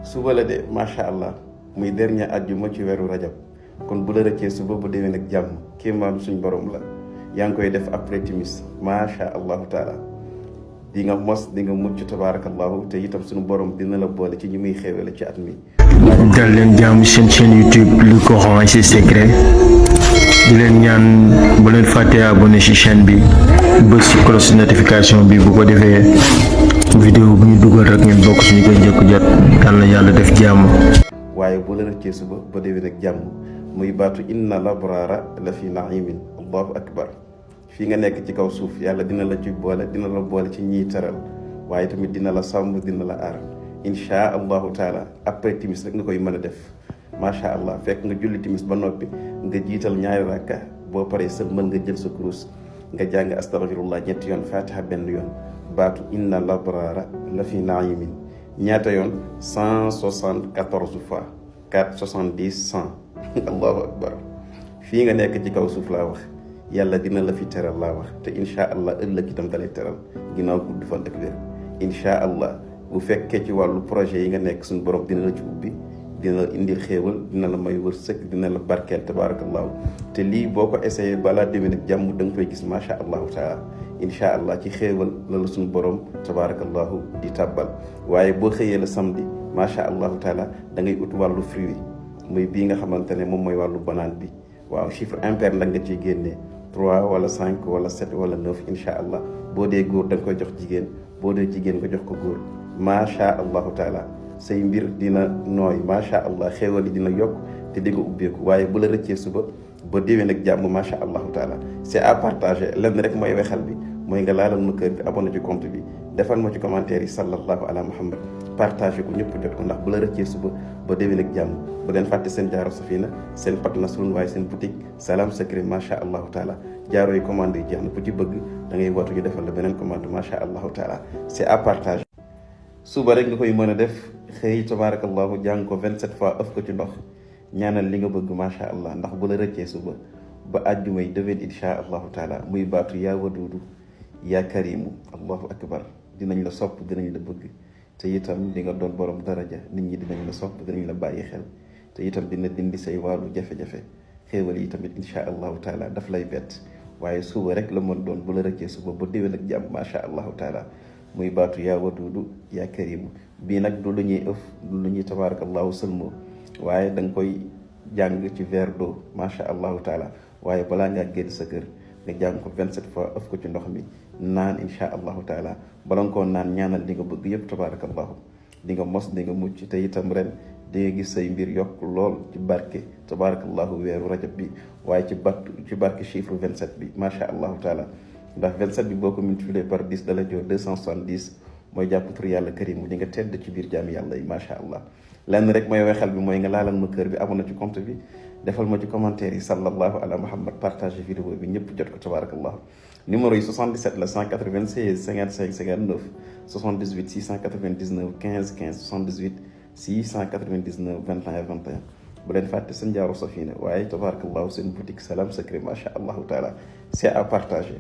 suba la de macha allah muy dernier àjjuma ci weeru rajab kon bu la rëccee suba bu déwén ak jàmm kéemaan suñ borom la yaa ngi koy def après timis macha allahu taala di nga mos di nga mucc tabaarakallahu te itam suñu borom dina la boole ci ñi muy xéewale ci at mi. dal leen jàmm seen chaîne YouTube le Coran et ses secrets di leen ñaan bu leen fàttee abonné ci chaîne bi bës ci cloche notification bi bu ko defee vidéo bu ñu dugal rek ngeen bokk suñu koy njëkk jot yal na yàlla def jàmm. waaye bu la rëccee suba ba déwén ak jàmm muy baatu inna labraara la fi naimin allahu akbar fii nga nekk ci kaw suuf yàlla dina la ci boole dina la boole ci ñiy teral waaye tamit dina la sàmm dina la aar inchaa allahu taala après timis rek nga koy mën a def macha allah fekk nga julli timis ba noppi nga jiital ñaari rakka boo paree sëlmal nga jël sa kurus nga jàng astaghfirullah ñetti yoon fatiha benn yoon baatu inna labraara la fi naimin ñaata yoon 174 fois 4 70 100 allahu akbar fii nga nekk ci kaw suuf laa wax yàlla dina la fi teral laa wax te incha allah ëllëg itam dalay teral ginnaaw gudd fan ak wér incha allah bu fekkee ci wàllu projet yi nga nekk suñu borom dina la ci ubbi dina la indi xéewal dina la may wërsëg dina la barkeel tabarakallahu te lii boo ko essayé balaa déwén ak jàmm da nga koy gis macha allahu taala incha allah ci xéewal la la suñu borom tabarakallahu di tàbbal waaye boo xëyee la samedi macha allahu taala da ngay ut wàllu fruit muy bii nga xamante ne moom mooy wàllu banaan bi waaw chiffre impair nag nga ciy génnee 3 wala 5 wala 7 wala 9 incha allah boo dee góor da nga koy jox jigéen boo dee jigéen nga jox ko góor macha allahu taala say mbir dina nooy macha allah xéewal yi dina yokk te di nga ubbeeku waaye bu la rëccee suba ba déwén ak jàmm macha allahu taala c'est à partager lenn rek mooy wexal bi mooy nga laalal ma kër bi abonné ci compte bi defal ma ci commentaire yi sallallahu ala muhammad partagé ko ñëpp jot ko ndax bu la rëccee suba ba déwén ak jàmm bu leen fàtte seen jaaro safina seen pak nasrun waaye seen boutique salam secret macha allahu taala jaaro yi commande yi jeex na ku ci bëgg da ngay wootu ñu defal la beneen commande macha allahu taala c'est à partager suba rek nga koy mën a def xëy tabarakallahu jàng ko 27 fois ëf ko ci ndox ñaanal li nga bëgg macha allah ndax bu la rëccee suba ba àjjumay déwén insha allahu taala muy baatu yaa waduudu yaa karimu allahu akbar dinañ la sopp dinañ la bëgg te itam di nga doon borom daraja nit ñi dinañ la sopp dinañ la bàyyi xel te itam dina dindi say wàllu jafe-jafe xéewal yi tamit insha allahu taala daf lay bett waaye suba rek la mën doon bu la rëccee suba ba déwén ak jàmm macha allahu taala muy baatu yaa waduudu yaa karimu bii nag du lu ñuy ëf du lu ñuy tabarakallahu sëlmoo waaye da nga koy jàng ci verre d'eau macha allahu taala waaye balaa ngaa génn sa kër nga jàng ko 27 fois ëf ko ci ndox mi naan insha allahu taala bala nga koo naan ñaanal li nga bëgg yëpp tabarakallahu di nga mos di nga mucc te itam ren di nga gis say mbir yokk lool ci barke tabarakallahu weeru rajab bi waaye ci barke chiffre 27 bi macha allahu taala ndax 27 bi boo ko multiplié par 10 dala jox 270 mooy jàpp tur yàlla karimu di nga tedd ci biir jaami yàlla yi macha allah lenn rek mooy wexal bi mooy nga laalal ma kër bi abonné ci compte bi defal ma ci commentaire yi sallallahu ala muhammad partagé vidéo bi ñëpp jot ko tabarakallahu numéro yi 77 la 196 55 59 78 699 15 15 78 699 21 21 bu leen fàtte seen jaaro safina waaye tabarakallahu seen boutique salam secret macha allahu taala c'est à partager